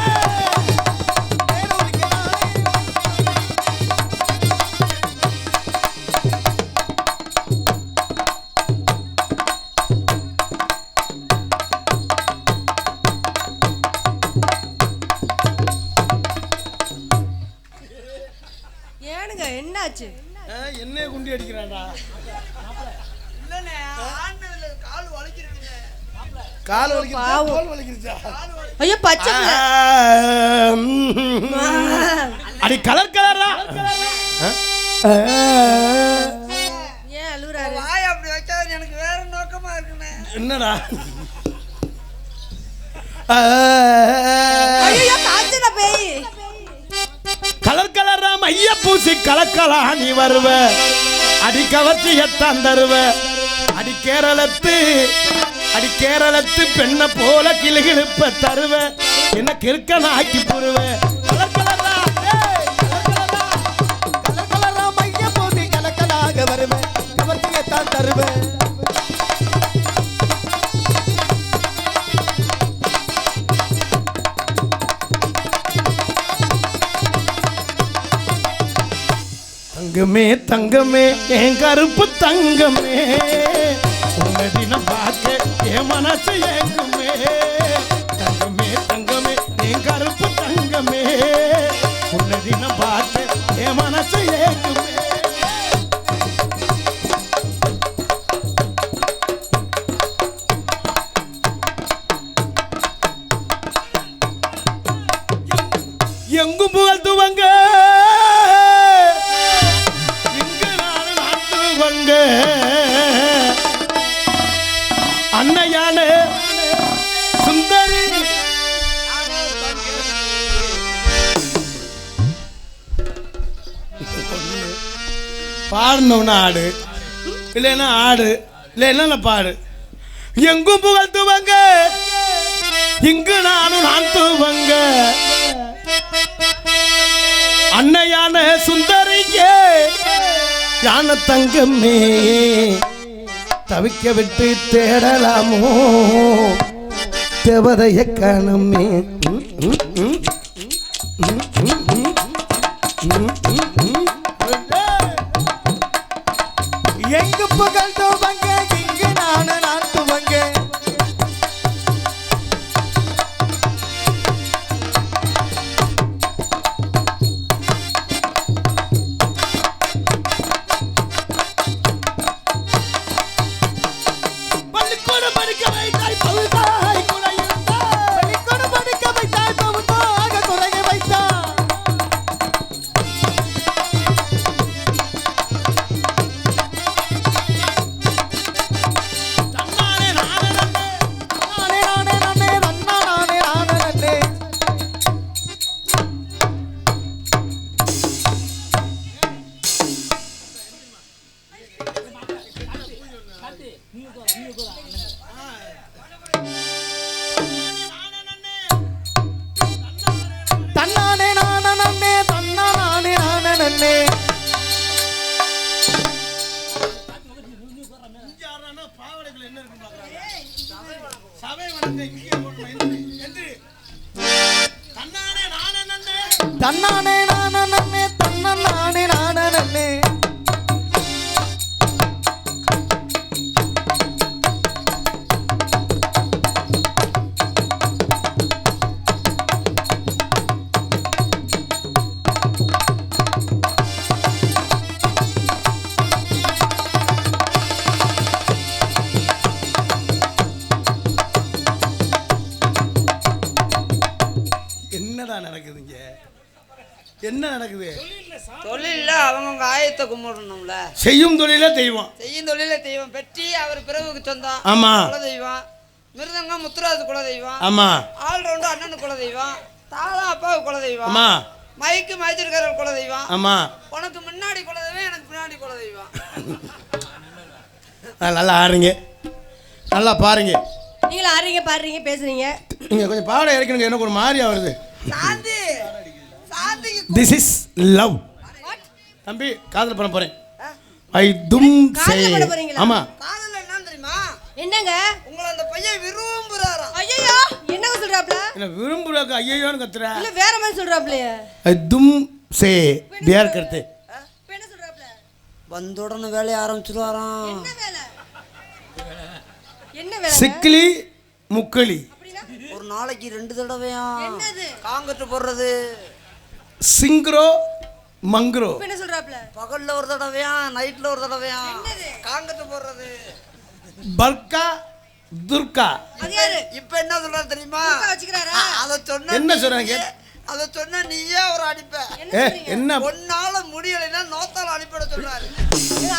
ஏனுங்க என்னாச்சு? என்ன குண்டி அடிக்கிறான்டா? கால் வலிக்குதா தோல் வலிக்குதா? ஐயோ பச்சை அடி கலர் கலரா. ஏன் அழுகுறாரு? வாய் அப்படி வைக்காத, எனக்கு வேற நோக்கமா இருக்குண்ணே. என்னடா? ஐயோ காய்ச்சல பேய். கலர் கலரா மைய பூசி கலக்கலா நீ வருவ அடி கவர்ச்சியத்தான் தருவ. அடி கேரளத்து பெண்ண போல கிளுகிழுப்ப தருவ என்ன கிறுக்கன ஆக்கி போருவ. கலர் கலரா கலர் கலரா மைய போதி கலக்கலாக வருவேன் கவர்ச்சியத்தான் தருவேன். தங்கமே தங்கமே என் கருப்பு தங்கமே உன்னை தினம் பார்க்க என் மனசு ஏங்குமே. தங்கமே தங்கமே என் கருப்பு தங்கமே உன்னை தினம் பார்க்க என் மனசு ஏங்குமே. எங்கும் புகழ்த்துவங்க இங்கு நான் நாட்டுவங்க அன்னையான சுந்தரி பாடணும்னா ஆடு இல்லைன்னா ஆடு இல்லைன்னா பாடு. எங்கும் புகழ்த்துவங்க இங்கு நானும் நாட்டுவங்க அன்னையான சுந்தரியே யான தங்கமே தவிக்க விட்டு தேடலாமோ தேவதைய காணமே. எங்கு புகழ்ந்தவங்க இங்கு நானு நாட்டுவங்க பள்ளிக்கூடம் படிக்க வைத்தாய் பழுதாய் குறையிருந்தாய். பள்ளிக்கூடம் படிக்க வைத்தாய் பவுத்தாக குறைய வைத்தாய். தன்னாலே நானே நன்னே. நானே நானே நானே நன்னா நானே நானே நன்னே. தன்னானே நானே நன்னே தன்னா நானே நானே நன்னே. இங்க யாரானா பாவாடைக்குள்ள என்ன இருக்குன்னு பார்க்கறாங்க. சபை வளர்ந்த இங்கே போட்டு எந்திரி. தன்னாலே நானே நன்னே. தன்னானே நானே நன்னே தன்னா நானே நானே நன்னே. என்ன நடக்குது? தொழில்ல அவங்கவுங்க ஆயத்தை கும்பிடணும்ல. செய்யும் தொழில தெய்வம். செய்யும் தொழில தெய்வம். பெட்டி அவர் பிறவுக்கு சொந்தம். ஆமா. குல தெய்வம். மிருதங்கம் முத்துராஜ் குல தெய்வம். ஆமா. ஆல் ரவுண்ட் அண்ணனுக்கு குல தெய்வம். தாளம் அப்பாவுக்கு குல தெய்வம். ஆமா. மைக்கு மைத்திருக்காரர் குல தெய்வம். ஆமா. உனக்கு முன்னாடி குல தெய்வம், எனக்கு பின்னாடி குல தெய்வம். நல்லா ஆடுறீங்க, நல்லா பாருங்க. நீங்களும் ஆடுறீங்க, பாடுறீங்க, பேசுறீங்க. நீங்க கொஞ்சம் பாட இறக்கணுங்க, எனக்கு ஒரு மாதிரியா வருது. சாந்தி சாந்திக்கு திஸ் இஸ் லவ். தம்பி காதல் பண்ண போறேன். ஐ தும் சே. ஆமா. காதல் என்னன்னு தெரியுமா? என்னங்க உங்களை அந்த பையன் விரும்புறாராம். ஐயோ என்னங்க சொல்றாப்ல? என்ன விரும்புறாக்க ஐயோன்னு கத்துற? இல்ல வேற மாதிரி சொல்றாப்லையே. ஐ தும் சே பியார் करते. என்ன சொல்றாப்ல? வந்த உடனே வேலைய ஆரம்பிச்சிடுவாராம். என்ன வேலை? என்ன வேலை? சிக்லி முக்களி. அப்படினா ஒரு நாளைக்கு 2 தடவையா? என்னது? காங்கட்டு போடுறது. சிங்க்ரோ மங்க்ரோ. என்ன சொல்றாப்ல? பகல்ல ஒரு தடவையா, நைட்ல ஒரு தடவையா? என்னது? காங்கட்டு போடுறது. பல்கா துர்கா. அது யாரு? இப்ப என்ன சொல்றாரு தெரியுமா? வச்சுக்கறாரா? அத சொன்ன என்ன சொல்றாங்க? அத சொன்ன நீயே ஒரு அடிப்ப. என்ன ஒன்னால முடியலைன்னா நோத்தால அனுப்பிட சொல்றாரு.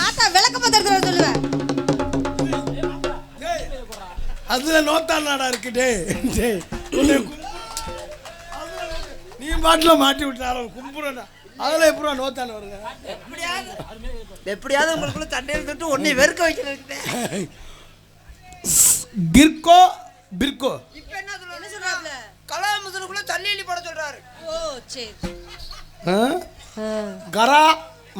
ஆத்தா விளக்க பத்திரத்துல சொல்லுவேன். அதுல நோத்தான் நாடா இருக்குடே. நீ பாட்டுல மாட்டி விட்டார கும்புறா. அதுல எப்படா நோத்தான் வருங்க? எப்படியாவது உங்களுக்குள்ள சண்டையில் தொட்டு ஒன்னே வெறுக்க வைக்கிறேன். கிர்கோ பிர்கோ. இப்ப என்ன சொல்றாப்ல? கலாமுதலுக்குள்ள தள்ளி போட சொல்றாரு. ஓ சரி. கரா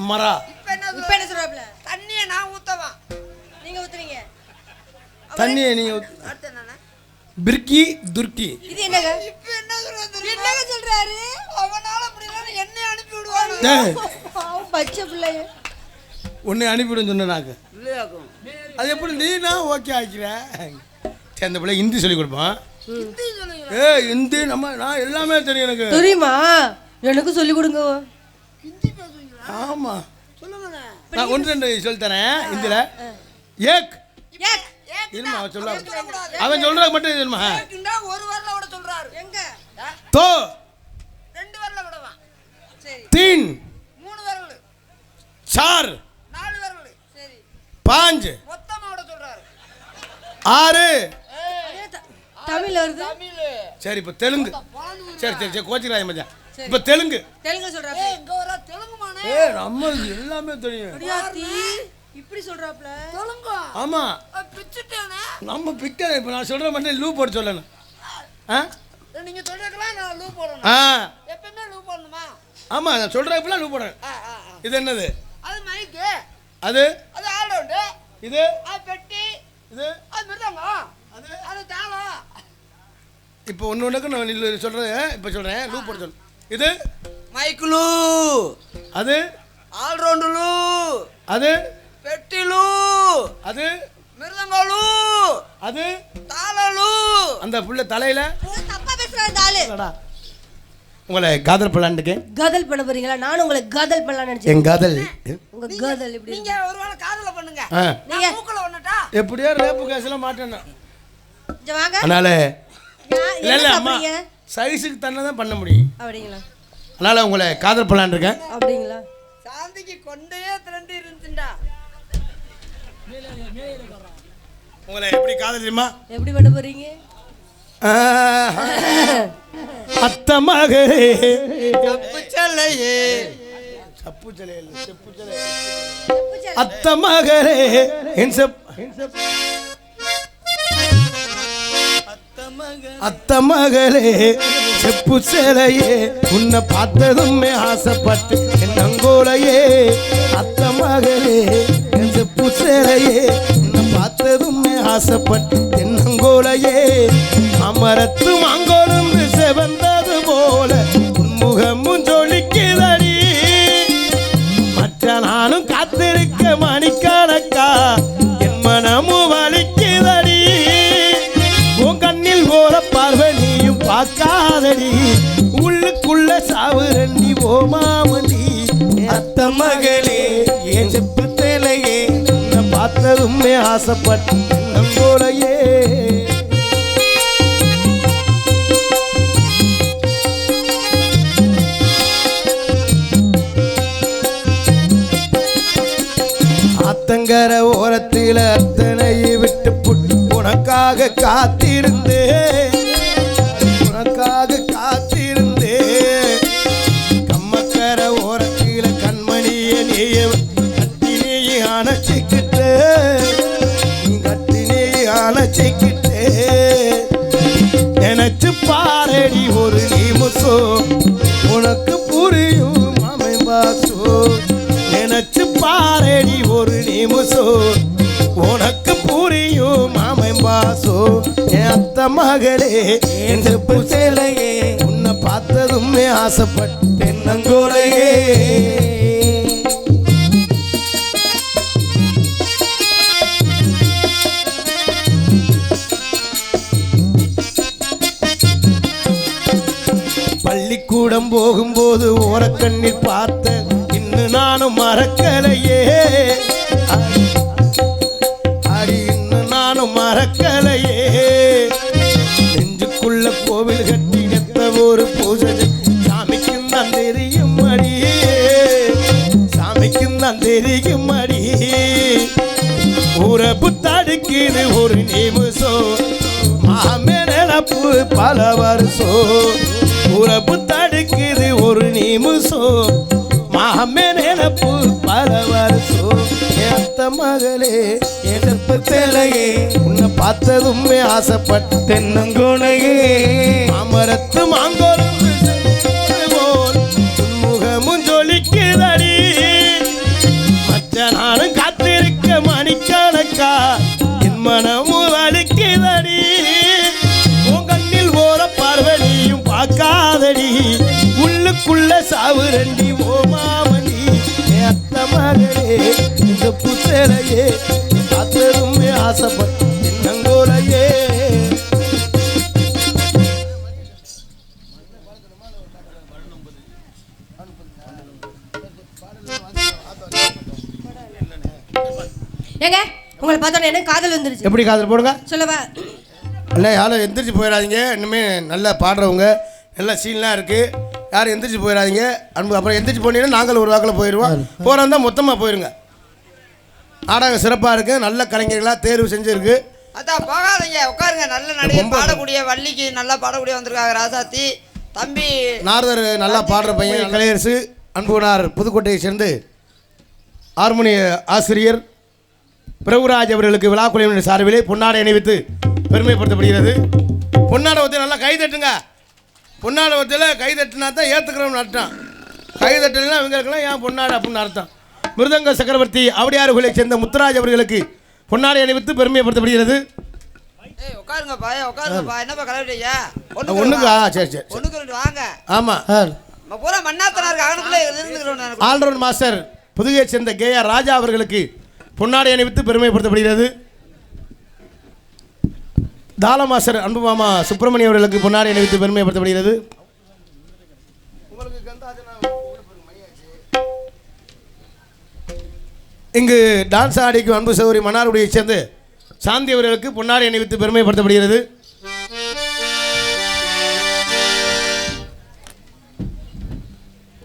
மரா. இப்ப என்ன சொல்றாப்ல? தண்ணியை நான் ஊத்தவா, நீங்க ஊத்துறீங்க. தண்ணியை நீங்க அடுத்து என்னன்னா பிர்கி துர்கி. இது என்னங்க? இப்ப என்ன சொல்றாரு? என்னங்க சொல்றாரு? அவனால முடியல என்னை அனுப்பி விடுவாரு. பாவம் பச்சை பிள்ளைய. உன்னை அனுப்பிவிடும் சொன்னாக்கு. இல்லையாக்கும். அது எப்படி நீனா ஓகே ஆக்கிற? சரி அந்த பிள்ளை ஹிந்தி சொல்லி கொடுப்பான். ஹிந்தி சொல்லுங்க. ஹிந்தி நான் எல்லாமே தெரியும் எனக்கு. தெரியுமா? எனக்கு சொல்லி கொடுங்க. ஹிந்தி பேசுவீங்களா? ஆமா சொல்லுங்க. நான் 1-2 சொல்லி தரேன் ஹிந்தில. ஏக் ஏக் இருமா அவன் சொல்ல. அவன் சொல்றது மட்டும் தெரியுமா? ஏக்குண்டா ஒரு வரல விட சொல்றாரு. எங்க? தோ 2 வரல விடவா? சரி. தீன் 3 வரல. சார் 4 வரல. சரி. 5 மொத்தமா விட சொல்றாரு. 6. தமிழ்ல வருது. தமிழ். சரி இப்ப தெலுங்கு. சரி சரி சரி கோச்சிராய மச்சான். இப்ப தெலுங்கு. தெலுங்கு சொல்றாப்ல. இங்க வர தெலுங்குமானே. நம்ம எல்லாமே தெரியும். அடியாத்தி இப்படி சொல்றாப்ல. தெலுங்கு. ஆமா பிச்சிட்டேனே. நம்ம பிக்டர் இப்ப நான் சொல்ற மட்டும் லூ போட்டு சொல்லணும். நீங்க சொல்றதுலாம் நான் லூ போடணும். எப்பவுமே லூ போடணுமா? ஆமா நான் சொல்றப்பலாம் லூ போடுறேன். இது என்னது? அது மைக். அது ஆல் ரவுண்ட். இது அது பெட்டி. இது அது மிருதங்கம். அது தாளம். இப்போ ஒண்ணுக்கு நான் சொல்றேன். இப்போ சொல்றேன் லூ போட்டு சொல்லு. இது மைக் லூ. அது ஆல் ரவுண்ட் லூ. அது பெட்டி லூ. அது மிருதங்க லூ. அது தாள லூ. அந்த புள்ள தலையில தப்பா பேசுறாரு இந்த ஆளு. உங்களை காதல் பண்ணலான்னு காதல் பண்ண போறீங்களா? நான் உங்களை காதல் பண்ணலாம்னு நினைச்சேன். என் காதல் உங்க காதல் எப்படி? நீங்க ஒருவேளை காதல பண்ணுங்க. நீங்க மூக்குல ஒண்ணட்டா? எப்படியோ ரேப்பு கேஸ்ல மாட்டேன்னா இங்க வாங்க. அதனால இல்ல இல்ல அம்மா சைஸுக்கு தன்னை தான் பண்ண முடியும். அப்படிங்களா? அதனால உங்களை காதல் பண்ணலான்னு இருக்கேன். அப்படிங்களா? சாந்திக்கு கொண்டையே திரண்டு இருந்துடா. உங்களை எப்படி காதல் தெரியுமா? எப்படி பண்ண போறீங்க? அத்தமாக தப்பு சொல்லையே. சப்பு சலையல்ல செப்பு சலை. அத்தமகரே அத்தமகளே செப்பு சேலையே உன்னை பார்த்ததுமே ஆசைப்பட்டு என் அங்கோலையே. அத்தமகளே என் செப்பு சேலையே உன்னை பார்த்ததுமே ஆசைப்பட்டு என் அங்கோலையே. அமரத்து மாங்கோருந்து செவந்தது போல உன்முகமும் ஜொலிக்குதடி. மற்ற நானும் காத்திருக்க மணிக்கணக்கா என் மனமும் வலிக்குதடி. உன் கண்ணில் போற பார்வை நீயும் பார்க்காதடி. உள்ளுக்குள்ள சாவுரண்டி ஓமாவண்டி. அத்த மகளே என் செப்பு தேலையே உன்னை பார்த்ததுமே ஆசைப்பட்டு போலையே. கம்மங்கர ஓரத்தில் அத்தனையை விட்டு புட்டு உனக்காக காத்திருந்தே உனக்காக காத்திருந்தே கம்மக்கர ஓரத்தில் கண்மணியை நீய கட்டினேயே அணைச்சிக்கிட்டே கட்டினேயே அணைச்சிக்கிட்டே நினைச்சு பாரடி ஒரு நிமிஷம் உனக்கு புரியும் மாமை பாசோ நினைச்சு பாரடி ஒரு நிமிஷம் உனக்கு புரியும் மாமை பாசோ என் அத்த மகளே என் செப்பு சேலையே உன்னை பார்த்ததுமே ஆசைப்பட்டேன் நங்கோலையே பள்ளிக்கூடம் போகும்போது ஓரக்கண்ணில் பார்த்த இன்னும் நானும் மறக்கலையே அடி இன்னும் நானும் மறக்கலையே நெஞ்சுக்குள்ள கோவில் கட்டி எடுத்த ஒரு பூஜை சாமிக்கும் தான் தெரியும் அடி சாமிக்கும் தான் தெரியும் அடி உறப்பு தடுக்குது ஒரு நிமிஷம் மாமே நினப்பு பல வருஷம் உறப்பு தடுக்குது ஒரு நிமிஷம் மாமே நினப்பு பல வருஷம் ஏத்த மகளே எதப்பு சேலையே உன்னை பார்த்ததுமே ஆசைப்பட்ட தென்னங்கோணையே அமரத்து மாங்கோலம் போல் முகமும் ஜொலிக்குதடி மற்ற நானும் காத்திருக்க மணிக்கணக்கா என் மனமும் வலிக்குதடி உன் கண்ணில் ஓர பார்வடியும் பார்க்காதடி உள்ளுக்குள்ள சாவுரண்டி ஓ மாமணி அத்த மகளே இந்த புத்தலையே பார்த்ததுமே ஆசைப்பட்ட நங்கோலையே ஏங்க உங்களை பார்த்தோன்னே என்ன காதல் வந்துருச்சு. எப்படி காதல் போடுங்க சொல்லவா? இல்லை யாரும் எந்திரிச்சு போயிடாதீங்க. இன்னுமே நல்லா பாடுறவங்க நல்ல சீன்லாம் இருக்குது. யாரும் எந்திரிச்சு போயிடாதீங்க. அன்பு அப்புறம் எந்திரிச்சு போனீங்கன்னா நாங்கள் ஒரு வாக்கில் போயிடுவோம். போகிறதா மொத்தமாக போயிருங்க. நாடகம் சிறப்பாக இருக்குது. நல்ல கலைஞர்களாக தேர்வு செஞ்சுருக்கு. அதான் போகாதீங்க, உட்காருங்க. நல்ல நடிகை பாடக்கூடிய வள்ளிக்கு நல்லா பாடக்கூடிய வந்திருக்காங்க. ராசாத்தி தம்பி நாரதர் நல்லா பாடுற பையன் கலையரசு அன்புனார் புதுக்கோட்டையை சேர்ந்து ஹார்மோனிய ஆசிரியர் பிரபுராஜ் அவர்களுக்கு விழா குழுவினர் சார்பிலே பொன்னாடை அணிவித்து பெருமைப்படுத்தப்படுகிறது. பொன்னாடை ஒத்தி நல்லா கை தட்டுங்க. பொன்னாடை ஒத்தியில் கை தட்டுனா தான் ஏற்றுக்கிறோம்னு அர்த்தம். கை தட்டலாம் இவங்களுக்கெல்லாம் ஏன் பொன்னாடை அப்படின்னு அர்த்தம். மிருதங்க சக்கரவர்த்தி அவடியார்களை சேர்ந்த முத்துராஜ் அவர்களுக்கு பொன்னாடை அணிவித்து பெருமைப்படுத்தப்படுகிறது. உட்காருங்கப்பா, உட்காருங்கப்பா. என்னப்பா கலவரியா? ஒன்றுக்கு சரி சரி ஒன்றுக்கு வாங்க. ஆமாம், பூரா மன்னாத்தனாருக்கு அகனுக்குள்ளே இருந்துக்கிறோம். ஆல்ரவுண்ட் மாஸ்டர் புதுகையை சேர்ந்த கேஆ ராஜா அவர்களுக்கு பொன்னாடை அணிவித்து பெருமைப்படுத்தப்படுகிறது. தாள மாஸ்டர் அன்பு மாமா சுப்பிரமணியம் அவர்களுக்கு பொன்னாடை அணிவித்து பெருமைப்படுத்தப்படுகிறது. இங்கு டான்ஸ் ஆடிக்கும் அன்பு சௌரி மன்னாருடைய சேர்ந்து சாந்தி அவர்களுக்கு பொன்னாடை அணிவித்து பெருமைப்படுத்தப்படுகிறது.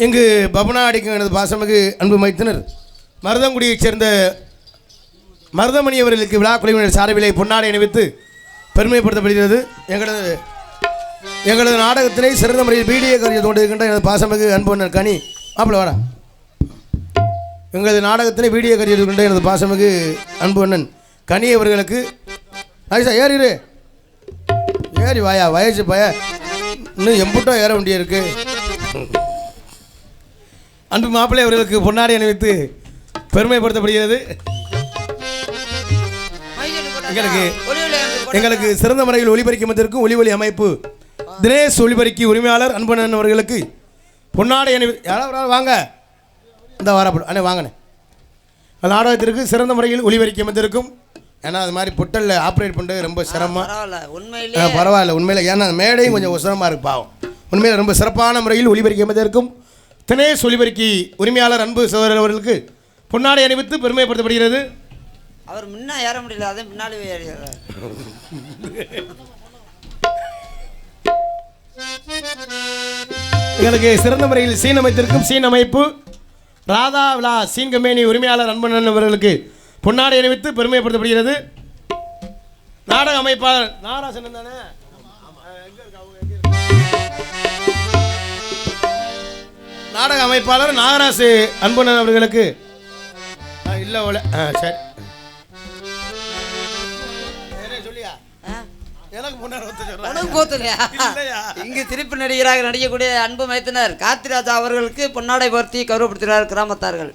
இங்கு பபனா அடிக்கும் எனது பாசமிகு அன்பு மைத்தினர் மருதங்குடியைச் சேர்ந்த மருதமணி அவர்களுக்கு விழா குழுவினர் சார்பிலே பொன்னாடை அணிவித்து பெருமைப்படுத்தப்படுகிறது. எங்களது நாடகத்தினை சிறந்த முறையில் பீடியை கருதி தோன்றிருக்கின்ற எனது பாசமிகு அன்புனர் கனி மாப்பிள்ள வாடா. எங்களது நாடகத்தினை வீடியோ கருதி இருக்கின்ற எனது பாசமிகு அன்பு அண்ணன் கனி அவர்களுக்கு ஐசா ஏறிடு ஏறி வாயா வயசு பய இன்னும் எம்புட்டோ ஏற வேண்டிய இருக்கு. அன்பு மாப்பிள்ளை அவர்களுக்கு பொன்னாடை அணிவித்து பெருமைப்படுத்தப்படுகிறது. எங்களுக்கு சிறந்த முறையில் ஒளிபரிக்கும் ஒளி அமைப்பு தினேஷ் ஒளிபரிக்கு உரிமையாளர் அன்பனன் அவர்களுக்கு பொன்னாடை அணிவி யாராவது வாங்க இந்த வாரப்படும் அண்ணே வாங்கண்ணே. நாடகத்திற்கு சிறந்த முறையில் ஒளிபரிக்க வந்திருக்கும். ஏன்னா அது மாதிரி பொட்டலில் ஆப்ரேட் பண்ணுறது ரொம்ப சிரமம். பரவாயில்ல உண்மையில், ஏன்னா மேடையும் கொஞ்சம் உசரமாக இருக்கு பாவம். உண்மையில் ரொம்ப சிறப்பான முறையில் ஒளிபரிக்க வந்திருக்கும் தினேஷ் ஒளிபரிக்கு உரிமையாளர் அன்பு சகோதரர் அவர்களுக்கு பொன்னாடை அணிவித்து பெருமைப்படுத்தப்படுகிறது. அவர் முன்னா ஏற முடியல, அதே முன்னாடி ஏறிடுறார். எங்களுக்கு சிறந்த முறையில் சீன் அமைத்திருக்கும் சீன் அமைப்பு ராதா விழா சீன் கம்பெனி உரிமையாளர் அன்பனன் அவர்களுக்கு பொன்னாடை அணிவித்து பெருமைப்படுத்தப்படுகிறது. நாடக அமைப்பாளர் நாராசன் தானே, நாடக அமைப்பாளர் நாகராசு அன்புணன் அவர்களுக்கு இல்ல சரி சொல்லியா இங்கு திருப்பி நடிகராக நடிக்கக்கூடிய அன்பு மைத்தினர் கார்த்திராஜா அவர்களுக்கு பொன்னாடை போர்த்தி கௌரவப்படுத்துகிறார் கிராமத்தார்கள்.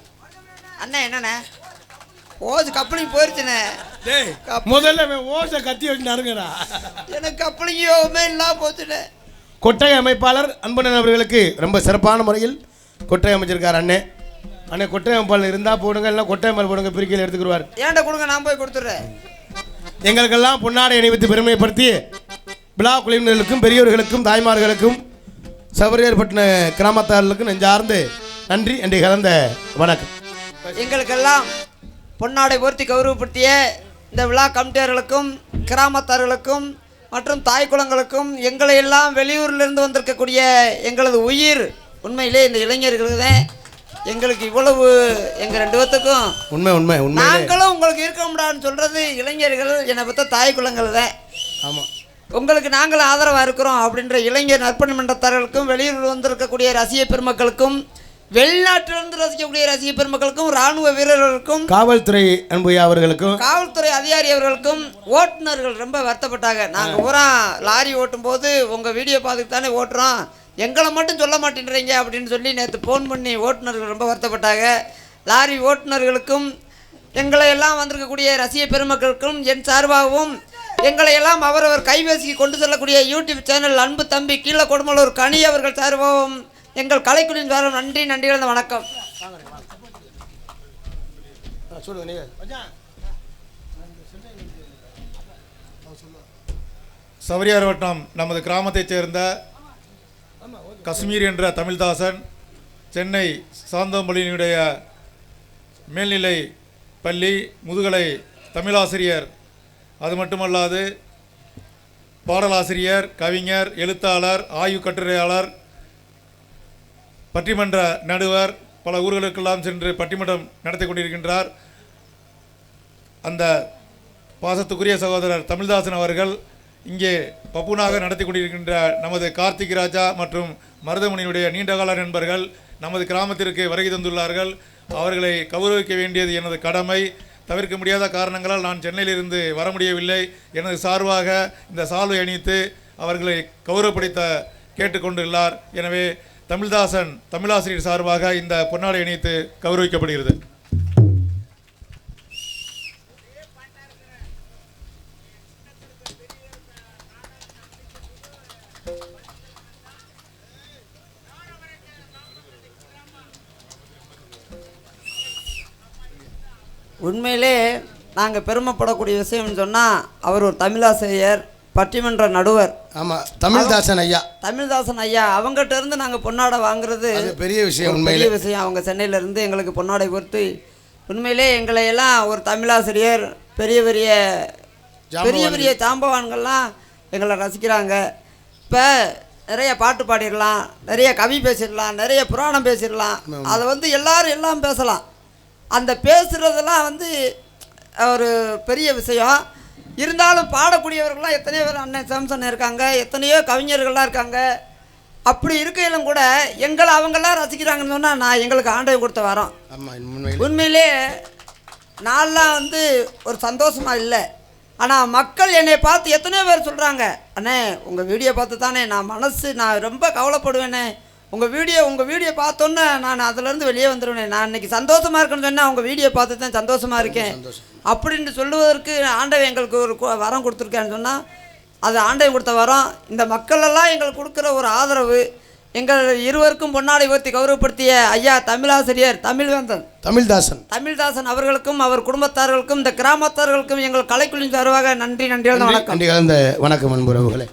அண்ணா என்னண்ணே ஓசு கப்பலிங் போயிருச்சுண்ணே. முதல்ல ஓச கத்தி வச்சு நறுங்கடா, எனக்கு கப்பலிங்கோமே இல்லாம போச்சுண்ணே. கொட்டகை அமைப்பாளர் அன்புணன் அவர்களுக்கு ரொம்ப சிறப்பான முறையில் கொட்டகை அமைச்சிருக்கார். அண்ணே அண்ணே கொட்டகை அமைப்பாளர் இருந்தால் போடுங்க, இல்லை கொட்டகை மேல் போடுங்க, பிரிக்கையில் எடுத்துக்கிடுவார். ஏன்டா கொடுங்க, நான் போய் கொடுத்துட்றேன். எங்களுக்கெல்லாம் பொன்னாடை அணிவித்து பெருமைப்படுத்தி விழா குழுவினர்களுக்கும் பெரியோர்களுக்கும் தாய்மார்களுக்கும் சபரியர்பட்டின கிராமத்தார்களுக்கும் நெஞ்சார்ந்து நன்றி என்று கலந்த வணக்கம். எங்களுக்கெல்லாம் பொன்னாடை போர்த்தி கௌரவப்படுத்திய இந்த விழா கமிட்டியர்களுக்கும் கிராமத்தார்களுக்கும் மற்றும் தாய் குளங்களுக்கும் எங்களை எல்லாம் வெளியூரிலிருந்து வந்திருக்கக்கூடிய எங்களது உயிர் உண்மையிலே இந்த இளைஞர்களுக்கு தான் எங்களுக்கு இவ்வளவு எங்கள் 2 பேத்துக்கும் உண்மை உண்மை உண்மை நாங்களும் உங்களுக்கு இருக்க முடியாதுன்னு சொல்கிறது இளைஞர்கள் என்னை பார்த்தா தாய் குளங்கள் தான். ஆமாம், உங்களுக்கு நாங்களும் ஆதரவாக இருக்கிறோம் அப்படின்ற இளைஞர் நற்பணி மன்றத்தார்களுக்கும் வெளியூரில் வந்திருக்கக்கூடிய ரசிக பெருமக்களுக்கும் வெளிநாட்டிலிருந்து ரசிக்கக்கூடிய ரசிக பெருமக்களுக்கும் இராணுவ வீரர்களுக்கும் காவல்துறை அன்பையா அவர்களுக்கும் காவல்துறை அதிகாரி அவர்களுக்கும் ஓட்டுநர்கள் ரொம்ப வருத்தப்பட்டாங்க. நாங்கள் பூரா லாரி ஓட்டும் போது உங்கள் வீடியோ பார்த்துட்டு தானே ஓட்டுறோம், எங்களை மட்டும் சொல்ல மாட்டேன்றீங்க அப்படின்னு சொல்லி நேற்று ஃபோன் பண்ணி ஓட்டுநர்கள் ரொம்ப வருத்தப்பட்டாங்க. லாரி ஓட்டுநர்களுக்கும் எங்களை எல்லாம் வந்திருக்கக்கூடிய ரசிக பெருமக்களுக்கும் என் சார்பாகவும் எங்களை எல்லாம் அவரவர் கைபேசிக்கு கொண்டு செல்லக்கூடிய யூடியூப் சேனல் அன்பு தம்பி கீழே கொடுமலூர் கனி அவர்கள் சார்பாகவும் எங்கள் கலைக்குழுவின் சார்பாக நன்றி நன்றி கலந்த வணக்கம். சவரியார் வட்டம் நமது கிராமத்தைச் சேர்ந்த காஷ்மீர் என்ற தமிழ்தாசன் சென்னை சாந்தோம்பள்ளியினுடைய மேல்நிலை பள்ளி முதுகலை தமிழாசிரியர், அது மட்டுமல்லாது பாடலாசிரியர், கவிஞர், எழுத்தாளர், ஆய்வு கட்டுரையாளர், பட்டிமன்ற நடுவர், பல ஊர்களுக்கெல்லாம் சென்று பட்டிமன்றம் நடத்தி கொண்டிருக்கின்றார். அந்த பாசத்துக்குரிய சகோதரர் தமிழ்தாசன் அவர்கள் இங்கே பப்புனாக நடத்தி கொண்டிருக்கின்ற நமது கார்த்திக் ராஜா மற்றும் மருதமணியுடைய நீண்டகால நண்பர்கள் நமது கிராமத்திற்கு வருகை தந்துள்ளார்கள். அவர்களை கௌரவிக்க வேண்டியது எனது கடமை. தவிர்க்க முடியாத காரணங்களால் நான் சென்னையிலிருந்து வர முடியவில்லை. எனது சார்பாக இந்த சால்வை அணிவித்து அவர்களை கௌரவப்படுத்த கேட்டுக்கொண்டுள்ளார். எனவே தமிழ்தாசன் தமிழாசிரியர் சார்பாக இந்த பொன்னாடை அணிவித்து கௌரவிக்கப்படுகிறது. உண்மையிலே நாங்கள் பெருமைப்படக்கூடிய விஷயம்னு சொன்னால் அவர் ஒரு தமிழாசிரியர், பட்டிமன்ற நடுவர். ஆமாம், தமிழ்தாசன் ஐயா. தமிழ்தாசன் ஐயா அவங்ககிட்ட இருந்து நாங்கள் பொன்னாடை வாங்குறது பெரிய விஷயம், பெரிய விஷயம். அவங்க சென்னையிலேருந்து எங்களுக்கு பொன்னாடை பொறுத்து உண்மையிலே எங்களை எல்லாம் ஒரு தமிழாசிரியர், பெரிய பெரிய பெரிய பெரிய சாம்பவான்கள்லாம் எங்களை ரசிக்கிறாங்க. இப்போ நிறைய பாட்டு பாடிடலாம், நிறைய கவி பேசிடலாம், நிறைய புராணம் பேசிடலாம். அதை வந்து எல்லாரும் எல்லாம் பேசலாம். அந்த பேசுகிறதெல்லாம் ஒரு பெரிய விஷயம். இருந்தாலும் பாடக்கூடியவர்கள்லாம் எத்தனையோ பேர் அண்ணன் சாம்சன் இருக்காங்க, எத்தனையோ கவிஞர்கள்லாம் இருக்காங்க. அப்படி இருக்கையிலும் கூட எங்களை அவங்கெல்லாம் ரசிக்கிறாங்கன்னு சொன்னால் நான் எங்களுக்கு ஆண்டவன் கொடுத்த வரோம். உண்மையிலே நான்லாம் ஒரு சந்தோஷமாக இல்லை. ஆனால் மக்கள் என்னை பார்த்து எத்தனையோ பேர் சொல்கிறாங்க, அண்ணே உங்கள் வீடியோ பார்த்து தானே நான் ரொம்ப கவலைப்படுவேனே, உங்கள் வீடியோ பார்த்தோன்னே நான் அதிலேருந்து வெளியே வந்துடுவேனே, நான் இன்றைக்கி சந்தோஷமாக இருக்குன்னு சொன்னால் உங்கள் வீடியோ பார்த்து தான் சந்தோஷமாக இருக்கேன் அப்படின்னு சொல்லுவதற்கு ஆண்டவன் எங்களுக்கு ஒரு வரம் கொடுத்துருக்கேன்னு சொன்னால் அது ஆண்டவன் கொடுத்த வரம். இந்த மக்களெல்லாம் எங்களுக்கு கொடுக்குற ஒரு ஆதரவு, எங்கள் இருவருக்கும் பொன்னாடை உயர்த்தி கௌரவப்படுத்திய ஐயா தமிழாசிரியர் தமிழ்தாசன் அவர்களுக்கும் அவர் குடும்பத்தார்களுக்கும் இந்த கிராமத்தார்களுக்கும் எங்கள் கலைக்குழுவின் சார்பாக நன்றி நன்றி வணக்கம். வணக்கம் அன்புறவுகளே.